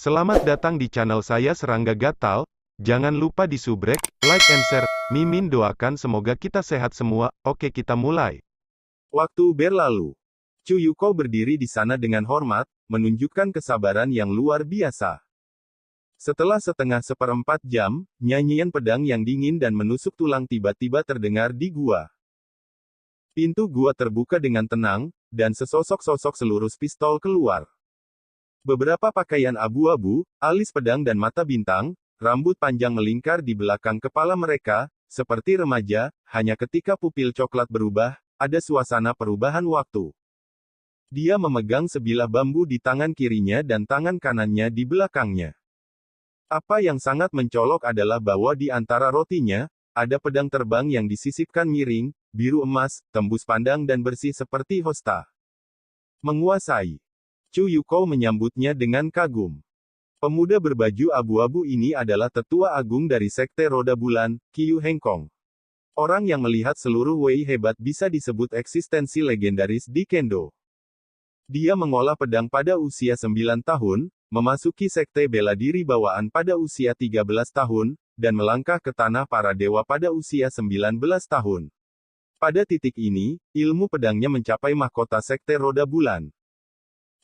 Selamat datang di channel saya Serangga Gatal. Jangan lupa di subrek, like and share. Mimin doakan semoga kita sehat semua. Oke, kita mulai. Waktu berlalu. Chu Yuko berdiri di sana dengan hormat, menunjukkan kesabaran yang luar biasa. Setelah seperempat jam, nyanyian pedang yang dingin dan menusuk tulang tiba-tiba terdengar di gua. Pintu gua terbuka dengan tenang, dan sesosok-sosok selurus pistol keluar. Beberapa pakaian abu-abu, alis pedang dan mata bintang, rambut panjang melingkar di belakang kepala mereka, seperti remaja, hanya ketika pupil coklat berubah, ada suasana perubahan waktu. Dia memegang sebilah bambu di tangan kirinya dan tangan kanannya di belakangnya. Apa yang sangat mencolok adalah bahwa di antara rotinya, ada pedang terbang yang disisipkan miring, biru emas, tembus pandang dan bersih seperti hosta. Menguasai. Chu Yuko menyambutnya dengan kagum. Pemuda berbaju abu-abu ini adalah tetua agung dari Sekte Roda Bulan, Qiyu Hengkong. Orang yang melihat seluruh Wei hebat bisa disebut eksistensi legendaris di Kendo. Dia mengolah pedang pada usia 9 tahun, memasuki Sekte Bela Diri Bawaan pada usia 13 tahun, dan melangkah ke Tanah Para Dewa pada usia 19 tahun. Pada titik ini, ilmu pedangnya mencapai mahkota Sekte Roda Bulan.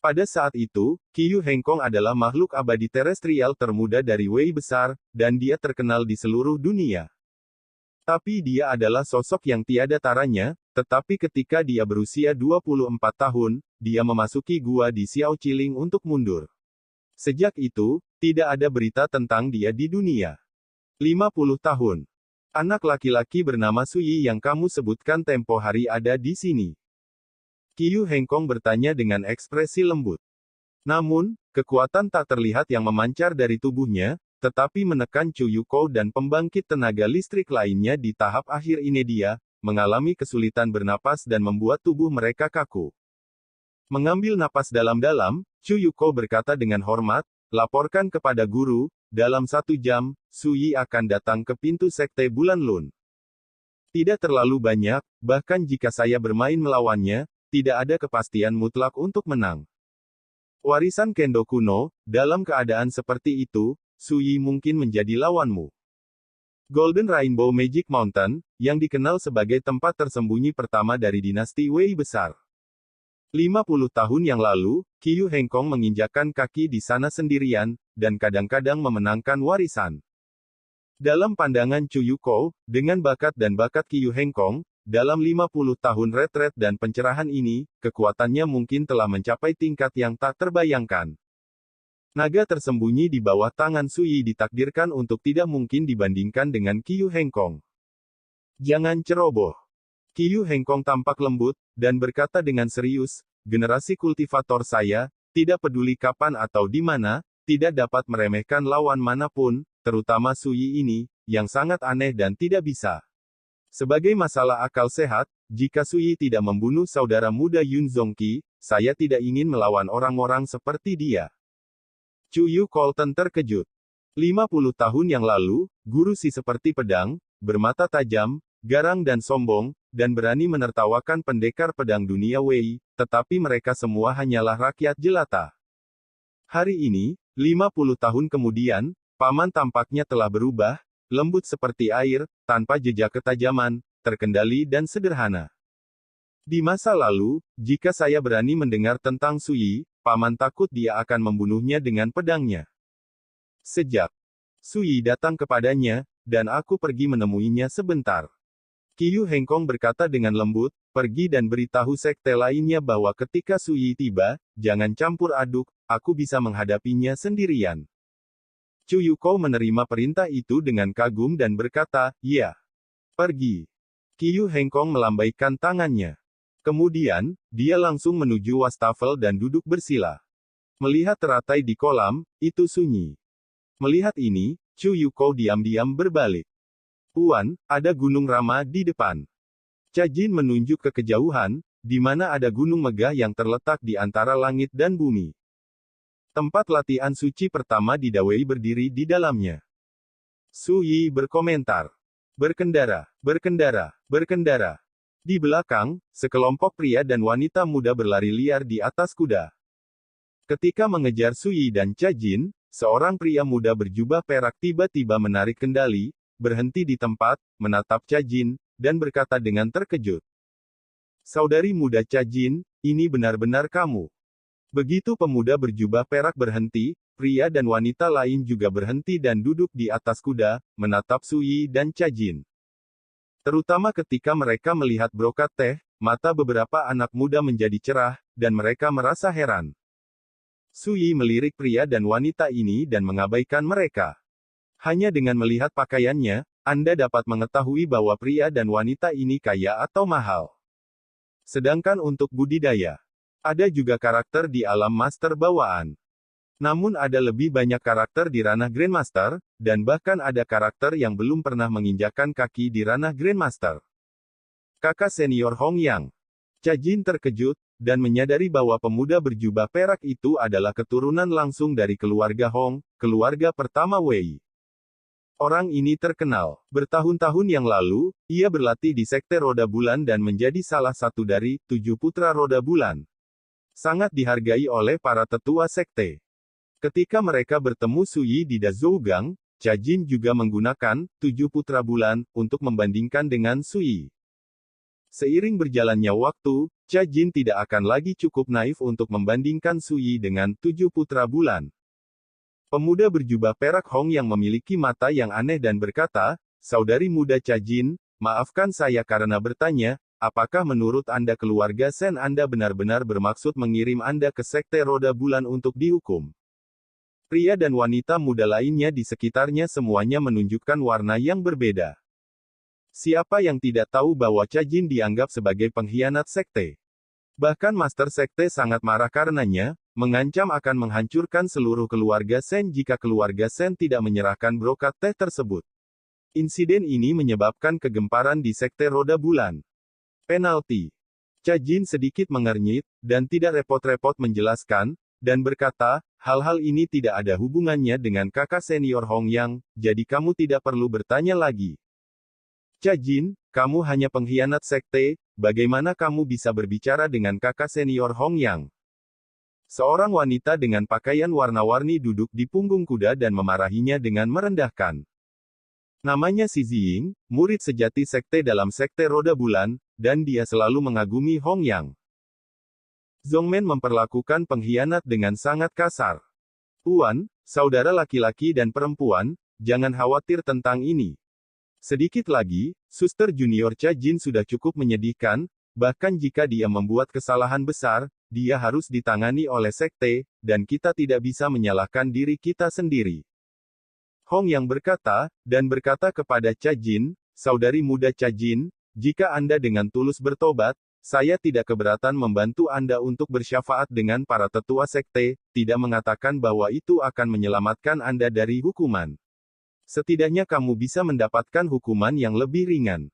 Pada saat itu, Qiyu Hengkong adalah makhluk abadi terestrial termuda dari Wei besar, dan dia terkenal di seluruh dunia. Tapi dia adalah sosok yang tiada taranya, tetapi ketika dia berusia 24 tahun, dia memasuki gua di Xiao Chiling untuk mundur. Sejak itu, tidak ada berita tentang dia di dunia. 50 tahun. Anak laki-laki bernama Suyi yang kamu sebutkan tempo hari ada di sini. Qiyu Hengkong bertanya dengan ekspresi lembut. Namun, kekuatan tak terlihat yang memancar dari tubuhnya, tetapi menekan Chu Yuko dan pembangkit tenaga listrik lainnya di tahap akhir ini dia, mengalami kesulitan bernapas dan membuat tubuh mereka kaku. Mengambil napas dalam-dalam, Chu Yuko berkata dengan hormat, laporkan kepada guru, dalam 1 jam, Suyi akan datang ke pintu Sekte Bulan Lun. Tidak terlalu banyak, bahkan jika saya bermain melawannya, tidak ada kepastian mutlak untuk menang. Warisan Kendo kuno, dalam keadaan seperti itu, Suyi mungkin menjadi lawanmu. Golden Rainbow Magic Mountain, yang dikenal sebagai tempat tersembunyi pertama dari dinasti Wei besar. 50 tahun yang lalu, Qiyu Hengkong menginjakkan kaki di sana sendirian, dan kadang-kadang memenangkan warisan. Dalam pandangan Chu Yuko, dengan bakat dan bakat Qiyu Hengkong, dalam 50 tahun retret dan pencerahan ini, kekuatannya mungkin telah mencapai tingkat yang tak terbayangkan. Naga tersembunyi di bawah tangan Suyi ditakdirkan untuk tidak mungkin dibandingkan dengan Qiyu Hengkong. Jangan ceroboh. Qiyu Hengkong tampak lembut, dan berkata dengan serius, generasi kultivator saya, tidak peduli kapan atau di mana, tidak dapat meremehkan lawan manapun, terutama Suyi ini, yang sangat aneh dan tidak bisa. Sebagai masalah akal sehat, jika Suyi tidak membunuh saudara muda Yun Zongqi, saya tidak ingin melawan orang-orang seperti dia. Chu Yu Colton terkejut. 50 tahun yang lalu, guru si seperti pedang, bermata tajam, garang dan sombong, dan berani menertawakan pendekar pedang dunia Wei, tetapi mereka semua hanyalah rakyat jelata. Hari ini, 50 tahun kemudian, paman tampaknya telah berubah, lembut seperti air, tanpa jejak ketajaman, terkendali dan sederhana. Di masa lalu, jika saya berani mendengar tentang Suyi, paman takut dia akan membunuhnya dengan pedangnya. Sejak Suyi datang kepadanya, dan aku pergi menemuinya sebentar. Qiyu Hengkong berkata dengan lembut, pergi dan beritahu sekte lainnya bahwa ketika Suyi tiba, jangan campur aduk, aku bisa menghadapinya sendirian. Chu Yuko menerima perintah itu dengan kagum dan berkata, ya. Pergi. Qiyu Hengkong melambaikan tangannya. Kemudian, dia langsung menuju wastafel dan duduk bersila. Melihat teratai di kolam, itu sunyi. Melihat ini, Chu Yuko diam-diam berbalik. Puan, ada gunung Rama di depan. Cajin menunjuk ke kejauhan, di mana ada gunung megah yang terletak di antara langit dan bumi. Tempat latihan suci pertama di Dawei berdiri di dalamnya. Suyi berkomentar. Berkendara, berkendara, berkendara. Di belakang, sekelompok pria dan wanita muda berlari liar di atas kuda. Ketika mengejar Suyi dan Cajin, seorang pria muda berjubah perak tiba-tiba menarik kendali, berhenti di tempat, menatap Cha Jin, dan berkata dengan terkejut. Saudari muda Cha Jin, ini benar-benar kamu. Begitu pemuda berjubah perak berhenti, pria dan wanita lain juga berhenti dan duduk di atas kuda, menatap Sui dan Cha Jin. Terutama ketika mereka melihat brokat teh, mata beberapa anak muda menjadi cerah, dan mereka merasa heran. Sui melirik pria dan wanita ini dan mengabaikan mereka. Hanya dengan melihat pakaiannya, Anda dapat mengetahui bahwa pria dan wanita ini kaya atau mahal. Sedangkan untuk budidaya, ada juga karakter di alam master bawaan. Namun ada lebih banyak karakter di ranah Grandmaster, dan bahkan ada karakter yang belum pernah menginjakan kaki di ranah Grandmaster. Kakak senior Hong Yang. Cha Jin terkejut, dan menyadari bahwa pemuda berjubah perak itu adalah keturunan langsung dari keluarga Hong, keluarga pertama Wei. Orang ini terkenal. Bertahun-tahun yang lalu, ia berlatih di Sekte Roda Bulan dan menjadi salah satu dari 7 putra Roda Bulan. Sangat dihargai oleh para tetua sekte. Ketika mereka bertemu Sui di Dazhougang, Cha Jin juga menggunakan 7 putra bulan untuk membandingkan dengan Sui. Seiring berjalannya waktu, Cha Jin tidak akan lagi cukup naif untuk membandingkan Sui dengan 7 putra bulan. Pemuda berjubah perak Hong yang memiliki mata yang aneh dan berkata, Saudari muda Cha Jin, maafkan saya karena bertanya, apakah menurut Anda keluarga Sen Anda benar-benar bermaksud mengirim Anda ke Sekte Roda Bulan untuk dihukum? Pria dan wanita muda lainnya di sekitarnya semuanya menunjukkan warna yang berbeda. Siapa yang tidak tahu bahwa Cha Jin dianggap sebagai pengkhianat sekte? Bahkan Master Sekte sangat marah karenanya, mengancam akan menghancurkan seluruh keluarga Sen jika keluarga Sen tidak menyerahkan brokat teh tersebut. Insiden ini menyebabkan kegemparan di Sekte Roda Bulan. Penalti. Cha Jin sedikit mengernyit, dan tidak repot-repot menjelaskan, dan berkata, hal-hal ini tidak ada hubungannya dengan kakak senior Hong Yang, jadi kamu tidak perlu bertanya lagi. Cha Jin, kamu hanya pengkhianat sekte, bagaimana kamu bisa berbicara dengan kakak senior Hong Yang? Seorang wanita dengan pakaian warna-warni duduk di punggung kuda dan memarahinya dengan merendahkan. Namanya Si Ziying, murid sejati sekte dalam Sekte Roda Bulan, dan dia selalu mengagumi Hong Yang. Zongmen memperlakukan pengkhianat dengan sangat kasar. Tuan, saudara laki-laki dan perempuan, jangan khawatir tentang ini. Sedikit lagi, Suster Junior Cha Jin sudah cukup menyedihkan, bahkan jika dia membuat kesalahan besar, dia harus ditangani oleh sekte, dan kita tidak bisa menyalahkan diri kita sendiri. Hong Yang berkata, dan berkata kepada Cha Jin, Saudari muda Cha Jin, jika Anda dengan tulus bertobat, saya tidak keberatan membantu Anda untuk bersyafaat dengan para tetua sekte, tidak mengatakan bahwa itu akan menyelamatkan Anda dari hukuman. Setidaknya kamu bisa mendapatkan hukuman yang lebih ringan.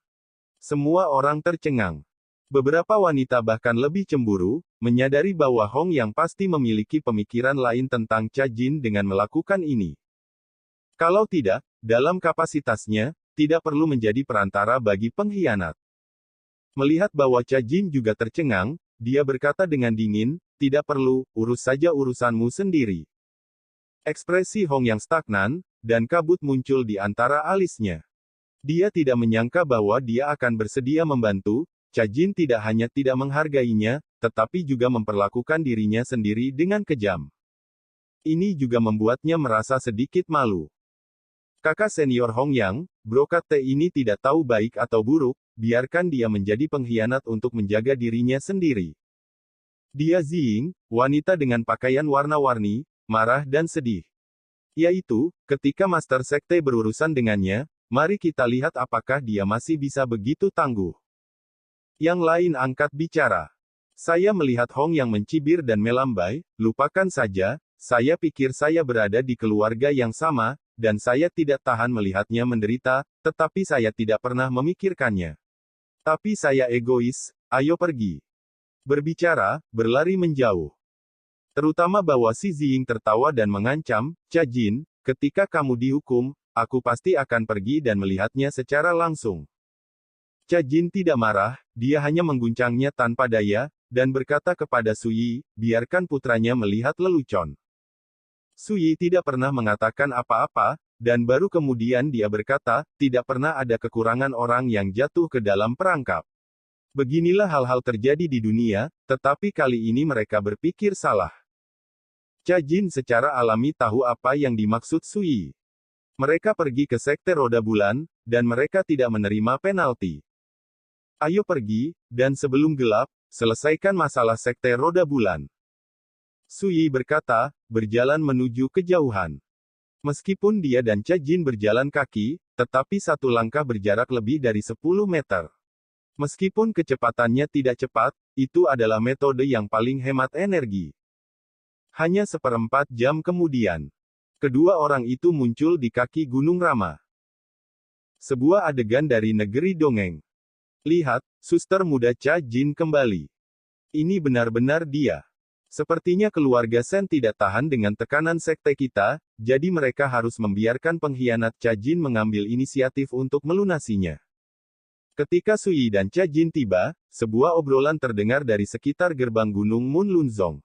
Semua orang tercengang. Beberapa wanita bahkan lebih cemburu, menyadari bahwa Hong Yang pasti memiliki pemikiran lain tentang Cha Jin dengan melakukan ini. Kalau tidak, dalam kapasitasnya, tidak perlu menjadi perantara bagi pengkhianat. Melihat bahwa Cha Jin juga tercengang, dia berkata dengan dingin, tidak perlu, urus saja urusanmu sendiri. Ekspresi Hong Yang stagnan, dan kabut muncul di antara alisnya. Dia tidak menyangka bahwa dia akan bersedia membantu. Cha Jin tidak hanya tidak menghargainya, tetapi juga memperlakukan dirinya sendiri dengan kejam. Ini juga membuatnya merasa sedikit malu. Kakak senior Hong Yang, brokat teh ini tidak tahu baik atau buruk, biarkan dia menjadi pengkhianat untuk menjaga dirinya sendiri. Dia Ziying, wanita dengan pakaian warna-warni, marah dan sedih. Yaitu, ketika Master Sekte berurusan dengannya, mari kita lihat apakah dia masih bisa begitu tangguh. Yang lain angkat bicara. Saya melihat Hong Yang mencibir dan melambai, lupakan saja, saya pikir saya berada di keluarga yang sama, dan saya tidak tahan melihatnya menderita, tetapi saya tidak pernah memikirkannya. Tapi saya egois, ayo pergi. Berbicara, berlari menjauh. Terutama bahwa Si Ziying tertawa dan mengancam, Cha Jin, ketika kamu dihukum, aku pasti akan pergi dan melihatnya secara langsung. Cha Jin tidak marah, dia hanya mengguncangnya tanpa daya, dan berkata kepada Sui, biarkan putranya melihat lelucon. Sui tidak pernah mengatakan apa-apa, dan baru kemudian dia berkata, tidak pernah ada kekurangan orang yang jatuh ke dalam perangkap. Beginilah hal-hal terjadi di dunia, tetapi kali ini mereka berpikir salah. Cha Jin secara alami tahu apa yang dimaksud Sui. Mereka pergi ke sekte roda bulan, dan mereka tidak menerima penalti. Ayo pergi, dan sebelum gelap, selesaikan masalah sekte roda bulan. Sui berkata, berjalan menuju kejauhan. Meskipun dia dan Cha Jin berjalan kaki, tetapi satu langkah berjarak lebih dari 10 meter. Meskipun kecepatannya tidak cepat, itu adalah metode yang paling hemat energi. Hanya seperempat jam kemudian, kedua orang itu muncul di kaki Gunung Rama. Sebuah adegan dari negeri dongeng. Lihat, suster muda Cha Jin kembali. Ini benar-benar dia. Sepertinya keluarga Sen tidak tahan dengan tekanan sekte kita, jadi mereka harus membiarkan pengkhianat Cha Jin mengambil inisiatif untuk melunasinya. Ketika Sui dan Cha Jin tiba, sebuah obrolan terdengar dari sekitar gerbang Gunung Munlunzong.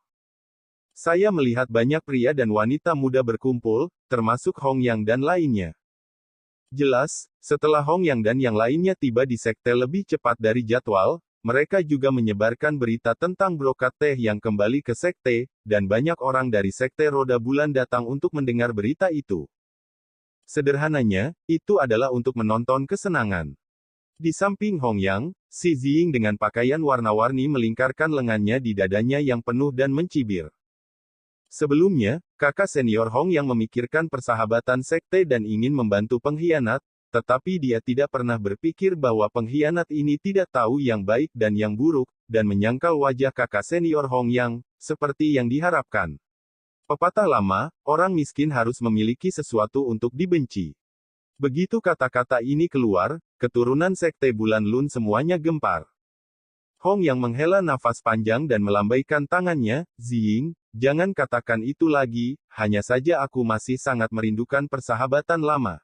Saya melihat banyak pria dan wanita muda berkumpul, termasuk Hong Yang dan lainnya. Jelas, setelah Hong Yang dan yang lainnya tiba di sekte lebih cepat dari jadwal, mereka juga menyebarkan berita tentang brokat teh yang kembali ke sekte, dan banyak orang dari sekte roda bulan datang untuk mendengar berita itu. Sederhananya, itu adalah untuk menonton kesenangan. Di samping Hong Yang, si Ziying dengan pakaian warna-warni melingkarkan lengannya di dadanya yang penuh dan mencibir. Sebelumnya, kakak senior Hong Yang memikirkan persahabatan sekte dan ingin membantu pengkhianat, tetapi dia tidak pernah berpikir bahwa pengkhianat ini tidak tahu yang baik dan yang buruk, dan menyangkal wajah kakak senior Hong Yang, seperti yang diharapkan. Pepatah lama, orang miskin harus memiliki sesuatu untuk dibenci. Begitu kata-kata ini keluar, keturunan sekte Bulan Lun semuanya gempar. Hong Yang menghela nafas panjang dan melambaikan tangannya, Ziying, jangan katakan itu lagi, hanya saja aku masih sangat merindukan persahabatan lama.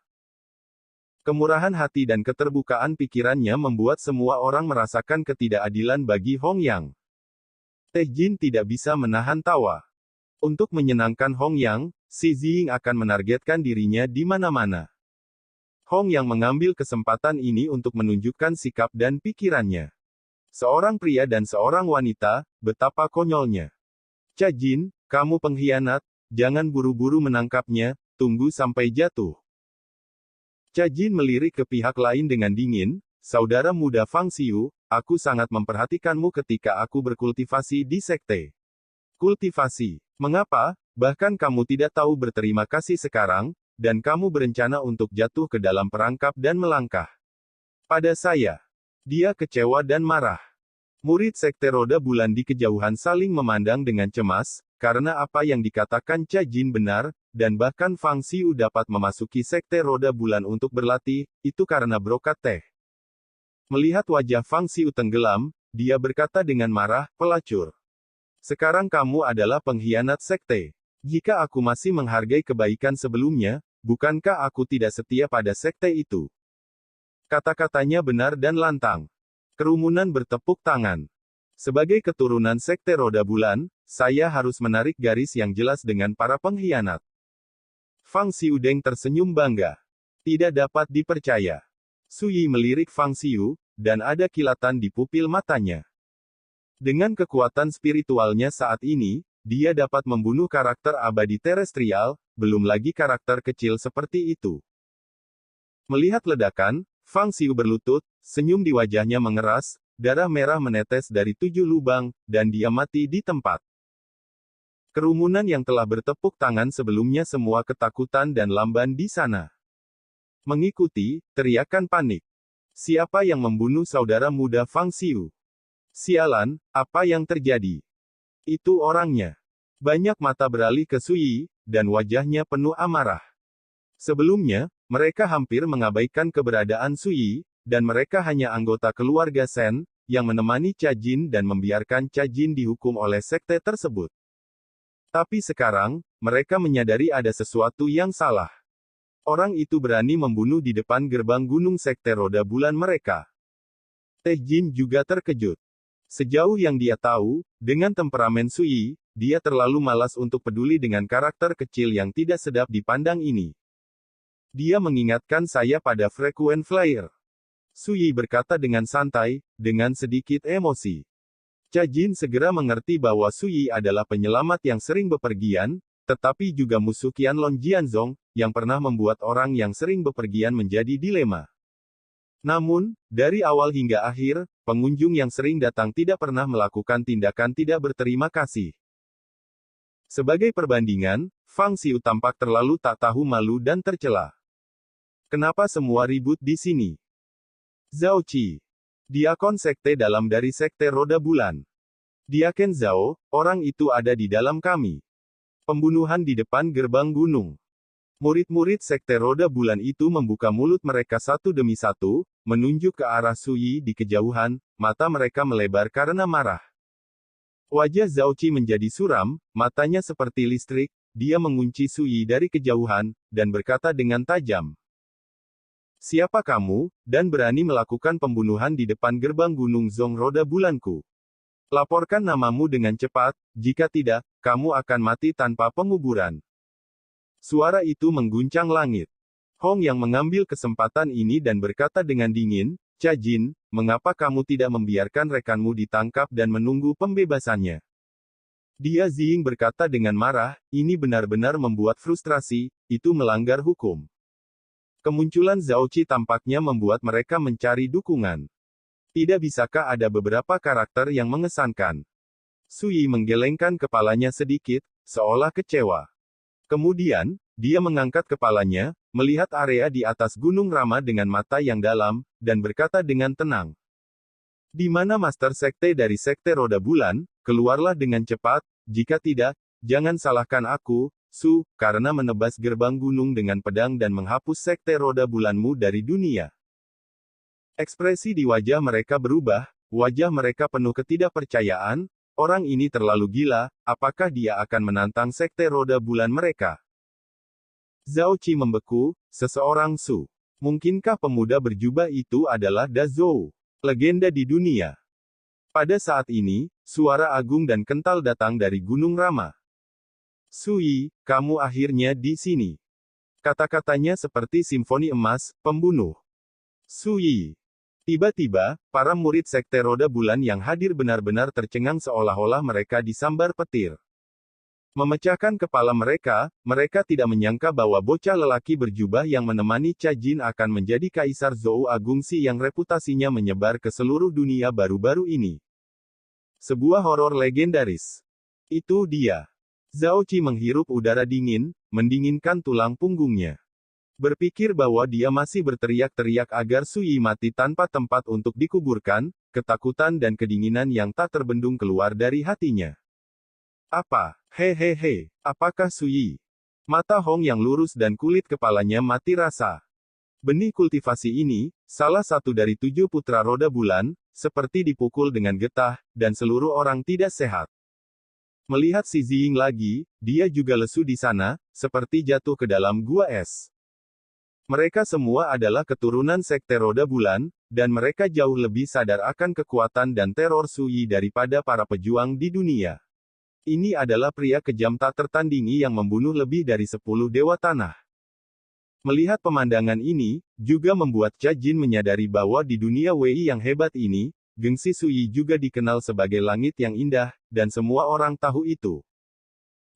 Kemurahan hati dan keterbukaan pikirannya membuat semua orang merasakan ketidakadilan bagi Hong Yang. Teh Jin tidak bisa menahan tawa. Untuk menyenangkan Hong Yang, si Ziying akan menargetkan dirinya di mana-mana. Hong Yang mengambil kesempatan ini untuk menunjukkan sikap dan pikirannya. Seorang pria dan seorang wanita, betapa konyolnya. Cha Jin, kamu pengkhianat, jangan buru-buru menangkapnya, tunggu sampai jatuh. Cha Jin melirik ke pihak lain dengan dingin, saudara muda Fang Xiu, aku sangat memperhatikanmu ketika aku berkultivasi di sekte. Kultivasi. Mengapa? Bahkan kamu tidak tahu berterima kasih sekarang, dan kamu berencana untuk jatuh ke dalam perangkap dan melangkah pada saya. Dia kecewa dan marah. Murid sekte roda bulan di kejauhan saling memandang dengan cemas, karena apa yang dikatakan Cha Jin benar, dan bahkan Fang Xiu dapat memasuki sekte roda bulan untuk berlatih, itu karena brokat teh. Melihat wajah Fang Xiu tenggelam, dia berkata dengan marah, pelacur. Sekarang kamu adalah pengkhianat sekte. Jika aku masih menghargai kebaikan sebelumnya, bukankah aku tidak setia pada sekte itu? Kata-katanya benar dan lantang. Kerumunan bertepuk tangan. Sebagai keturunan sekte roda bulan, saya harus menarik garis yang jelas dengan para pengkhianat. Fang Xiudeng tersenyum bangga. Tidak dapat dipercaya. Sui melirik Fang Xiu, dan ada kilatan di pupil matanya. Dengan kekuatan spiritualnya saat ini, dia dapat membunuh karakter abadi terestrial, belum lagi karakter kecil seperti itu. Melihat ledakan, Fang Xiu berlutut, senyum di wajahnya mengeras, darah merah menetes dari 7 lubang, dan dia mati di tempat. Kerumunan yang telah bertepuk tangan sebelumnya semua ketakutan dan lamban di sana. Mengikuti, teriakan panik. Siapa yang membunuh saudara muda Fang Xiu? Sialan, apa yang terjadi? Itu orangnya. Banyak mata beralih ke Sui, dan wajahnya penuh amarah. Sebelumnya, mereka hampir mengabaikan keberadaan Sui, dan mereka hanya anggota keluarga Sen, yang menemani Cha Jin dan membiarkan Cha Jin dihukum oleh sekte tersebut. Tapi sekarang, mereka menyadari ada sesuatu yang salah. Orang itu berani membunuh di depan gerbang gunung sekte roda bulan mereka. Teh Jin juga terkejut. Sejauh yang dia tahu, dengan temperamen Sui, dia terlalu malas untuk peduli dengan karakter kecil yang tidak sedap dipandang ini. Dia mengingatkan saya pada frequent flyer. Sui berkata dengan santai, dengan sedikit emosi. Cha Jin segera mengerti bahwa Sui adalah penyelamat yang sering bepergian, tetapi juga musuh Qianlong Jianzong, yang pernah membuat orang yang sering bepergian menjadi dilema. Namun, dari awal hingga akhir, pengunjung yang sering datang tidak pernah melakukan tindakan tidak berterima kasih. Sebagai perbandingan, Fang Xiu tampak terlalu tak tahu malu dan tercela. Kenapa semua ribut di sini? Zhao Qi, diakon sekte dalam dari sekte roda bulan. Diaken Zhao, orang itu ada di dalam kami. Pembunuhan di depan gerbang gunung. Murid-murid sekte roda bulan itu membuka mulut mereka satu demi satu, menunjuk ke arah Sui di kejauhan, mata mereka melebar karena marah. Wajah Zhao Qi menjadi suram, matanya seperti listrik, dia mengunci Sui dari kejauhan, dan berkata dengan tajam. Siapa kamu, dan berani melakukan pembunuhan di depan gerbang gunung Zong roda bulanku? Laporkan namamu dengan cepat, jika tidak, kamu akan mati tanpa penguburan. Suara itu mengguncang langit. Hong yang mengambil kesempatan ini dan berkata dengan dingin, Cha Jin, mengapa kamu tidak membiarkan rekanmu ditangkap dan menunggu pembebasannya? Dia Ziying berkata dengan marah, ini benar-benar membuat frustrasi, itu melanggar hukum. Kemunculan Zhao Qi tampaknya membuat mereka mencari dukungan. Tidak bisakah ada beberapa karakter yang mengesankan? Sui menggelengkan kepalanya sedikit, seolah kecewa. Kemudian, dia mengangkat kepalanya, melihat area di atas Gunung Rama dengan mata yang dalam, dan berkata dengan tenang. Di mana Master Sekte dari Sekte Roda Bulan, keluarlah dengan cepat, jika tidak, jangan salahkan aku, Su, karena menebas gerbang gunung dengan pedang dan menghapus Sekte Roda Bulanmu dari dunia. Ekspresi di wajah mereka berubah, wajah mereka penuh ketidakpercayaan, orang ini terlalu gila, apakah dia akan menantang Sekte Roda Bulan mereka? Zhao Qi membeku, seseorang Su. Mungkinkah pemuda berjubah itu adalah Da Zhou, legenda di dunia? Pada saat ini, suara agung dan kental datang dari Gunung Rama. Sui, kamu akhirnya di sini. Kata-katanya seperti simfoni emas, pembunuh. Sui. Tiba-tiba, para murid Sekte Roda Bulan yang hadir benar-benar tercengang seolah-olah mereka disambar petir. Memecahkan kepala mereka, mereka tidak menyangka bahwa bocah lelaki berjubah yang menemani Cha Jin akan menjadi Kaisar Zhou Agungsi yang reputasinya menyebar ke seluruh dunia baru-baru ini. Sebuah horor legendaris. Itu dia. Zhao Qi menghirup udara dingin, mendinginkan tulang punggungnya. Berpikir bahwa dia masih berteriak-teriak agar Sui mati tanpa tempat untuk dikuburkan, ketakutan dan kedinginan yang tak terbendung keluar dari hatinya. Apa? Hehehe, apakah Sui? Mata Hong yang lurus dan kulit kepalanya mati rasa. Benih kultivasi ini, salah satu dari 7 putra roda bulan, seperti dipukul dengan getah, dan seluruh orang tidak sehat. Melihat si Ziying lagi, dia juga lesu di sana, seperti jatuh ke dalam gua es. Mereka semua adalah keturunan Sekte Roda Bulan, dan mereka jauh lebih sadar akan kekuatan dan teror Sui daripada para pejuang di dunia. Ini adalah pria kejam tak tertandingi yang membunuh lebih dari 10 dewa tanah. Melihat pemandangan ini, juga membuat Cha Jin menyadari bahwa di dunia Wei yang hebat ini, gengsi Sui juga dikenal sebagai langit yang indah, dan semua orang tahu itu.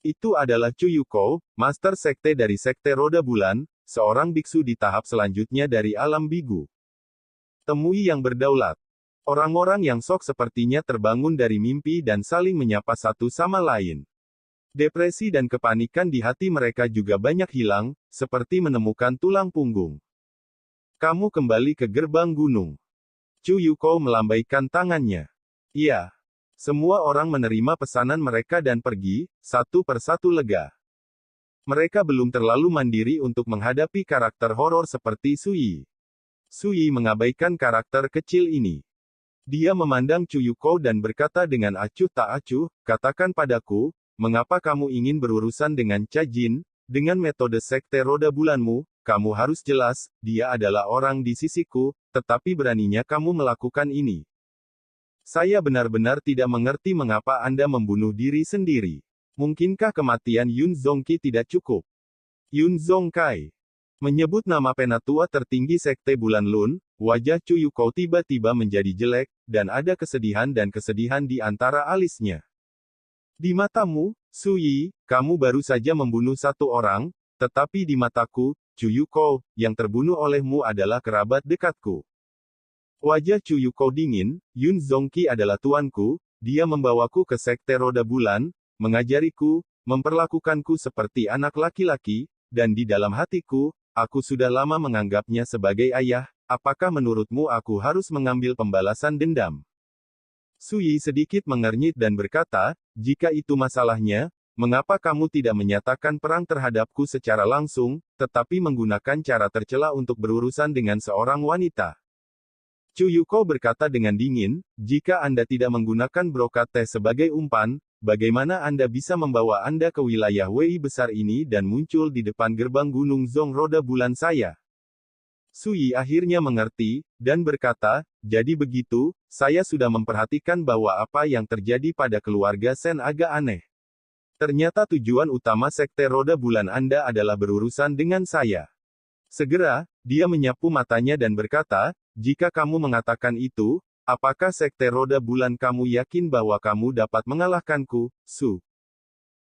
Itu adalah Chu Yuko, Master Sekte dari Sekte Roda Bulan, seorang biksu di tahap selanjutnya dari alam bigu. Temui yang berdaulat. Orang-orang yang sok sepertinya terbangun dari mimpi dan saling menyapa satu sama lain. Depresi dan kepanikan di hati mereka juga banyak hilang, seperti menemukan tulang punggung. Kamu kembali ke gerbang gunung. Chu Yuko melambaikan tangannya. Iya. Semua orang menerima pesanan mereka dan pergi, satu persatu lega. Mereka belum terlalu mandiri untuk menghadapi karakter horor seperti Sui. Sui mengabaikan karakter kecil ini. Dia memandang Chu Yuko dan berkata dengan acuh tak acuh, katakan padaku, mengapa kamu ingin berurusan dengan Cha Jin, dengan metode Sekte Roda Bulanmu, kamu harus jelas, dia adalah orang di sisiku, tetapi beraninya kamu melakukan ini. Saya benar-benar tidak mengerti mengapa Anda membunuh diri sendiri. Mungkinkah kematian Yun Zongqi tidak cukup? Yun Zongkai menyebut nama penatua tertinggi Sekte Bulan Lun. Wajah Chu Yukou tiba-tiba menjadi jelek, dan ada kesedihan di antara alisnya. Di matamu, Su Yi, kamu baru saja membunuh satu orang, tetapi di mataku, Chu Yukou, yang terbunuh olehmu adalah kerabat dekatku. Wajah Chu Yukou dingin. Yun Zongqi adalah tuanku, dia membawaku ke Sekte Roda Bulan, mengajariku, memperlakukanku seperti anak laki-laki, dan di dalam hatiku, aku sudah lama menganggapnya sebagai ayah. Apakah menurutmu aku harus mengambil pembalasan dendam? Su Yi sedikit mengernyit dan berkata, jika itu masalahnya, mengapa kamu tidak menyatakan perang terhadapku secara langsung, tetapi menggunakan cara tercela untuk berurusan dengan seorang wanita? Chu Yukou berkata dengan dingin, jika Anda tidak menggunakan brokat teh sebagai umpan, bagaimana Anda bisa membawa Anda ke wilayah Wei besar ini dan muncul di depan gerbang Gunung Zong Roda Bulan saya? Su Yi akhirnya mengerti, dan berkata, jadi begitu, saya sudah memperhatikan bahwa apa yang terjadi pada keluarga Sen agak aneh. Ternyata tujuan utama Sekte Roda Bulan Anda adalah berurusan dengan saya. Segera, dia menyapu matanya dan berkata, jika kamu mengatakan itu, apakah Sekte Roda Bulan kamu yakin bahwa kamu dapat mengalahkanku, Su?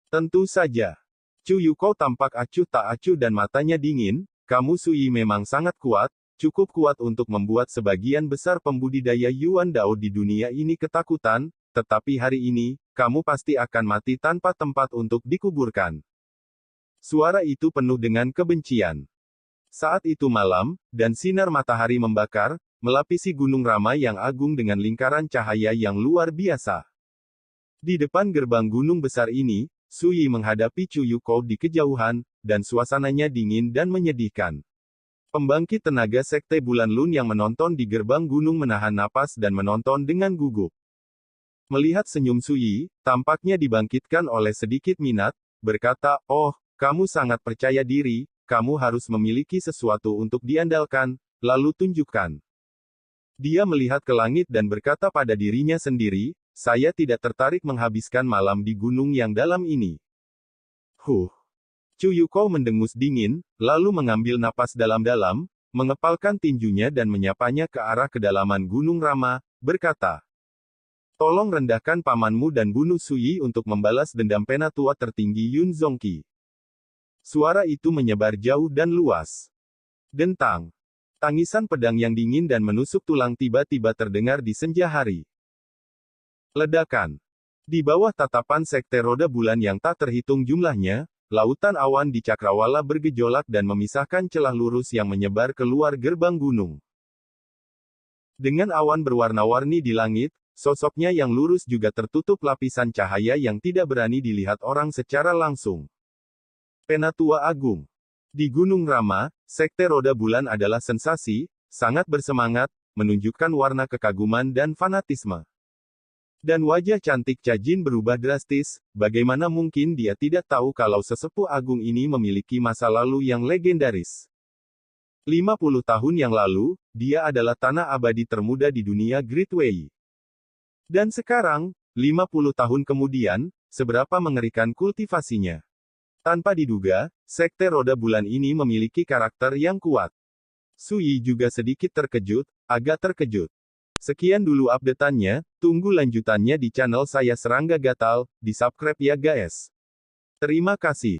Tentu saja. Chu Yukou tampak acuh tak acuh dan matanya dingin, kamu Su Yi memang sangat kuat, cukup kuat untuk membuat sebagian besar pembudidaya Yuan Dao di dunia ini ketakutan, tetapi hari ini, kamu pasti akan mati tanpa tempat untuk dikuburkan. Suara itu penuh dengan kebencian. Saat itu malam, dan sinar matahari membakar, melapisi Gunung Rama yang agung dengan lingkaran cahaya yang luar biasa. Di depan gerbang gunung besar ini, Su Yi menghadapi Chu Yukou di kejauhan, dan suasananya dingin dan menyedihkan. Pembangkit tenaga Sekte Bulan Lun yang menonton di gerbang gunung menahan napas dan menonton dengan gugup. Melihat senyum Su Yi, tampaknya dibangkitkan oleh sedikit minat, berkata, oh, kamu sangat percaya diri. Kamu harus memiliki sesuatu untuk diandalkan, lalu tunjukkan. Dia melihat ke langit dan berkata pada dirinya sendiri, saya tidak tertarik menghabiskan malam di gunung yang dalam ini. Chu Yukou mendengus dingin, lalu mengambil napas dalam-dalam, mengepalkan tinjunya dan menyapanya ke arah kedalaman Gunung Rama, berkata, tolong rendahkan pamanmu dan bunuh Su Yi untuk membalas dendam penatua tertinggi Yun Zongqi. Suara itu menyebar jauh dan luas. Dentang. Tangisan pedang yang dingin dan menusuk tulang tiba-tiba terdengar di senja hari. Ledakan. Di bawah tatapan Sekte Roda Bulan yang tak terhitung jumlahnya, lautan awan di Cakrawala bergejolak dan memisahkan celah lurus yang menyebar keluar gerbang gunung. Dengan awan berwarna-warni di langit, sosoknya yang lurus juga tertutup lapisan cahaya yang tidak berani dilihat orang secara langsung. Penatua Agung. Di Gunung Rama, Sekte Roda Bulan adalah sensasi, sangat bersemangat, menunjukkan warna kekaguman dan fanatisme. Dan wajah cantik Cha Jin berubah drastis, bagaimana mungkin dia tidak tahu kalau sesepuh agung ini memiliki masa lalu yang legendaris. 50 tahun yang lalu, dia adalah tanah abadi termuda di dunia Great Wei. Dan sekarang, 50 tahun kemudian, seberapa mengerikan kultivasinya. Tanpa diduga, Sekte Roda Bulan ini memiliki karakter yang kuat. Su Yi juga sedikit terkejut, agak terkejut. Sekian dulu update-annya, tunggu lanjutannya di channel saya Serangga Gatal, di subscribe ya guys. Terima kasih.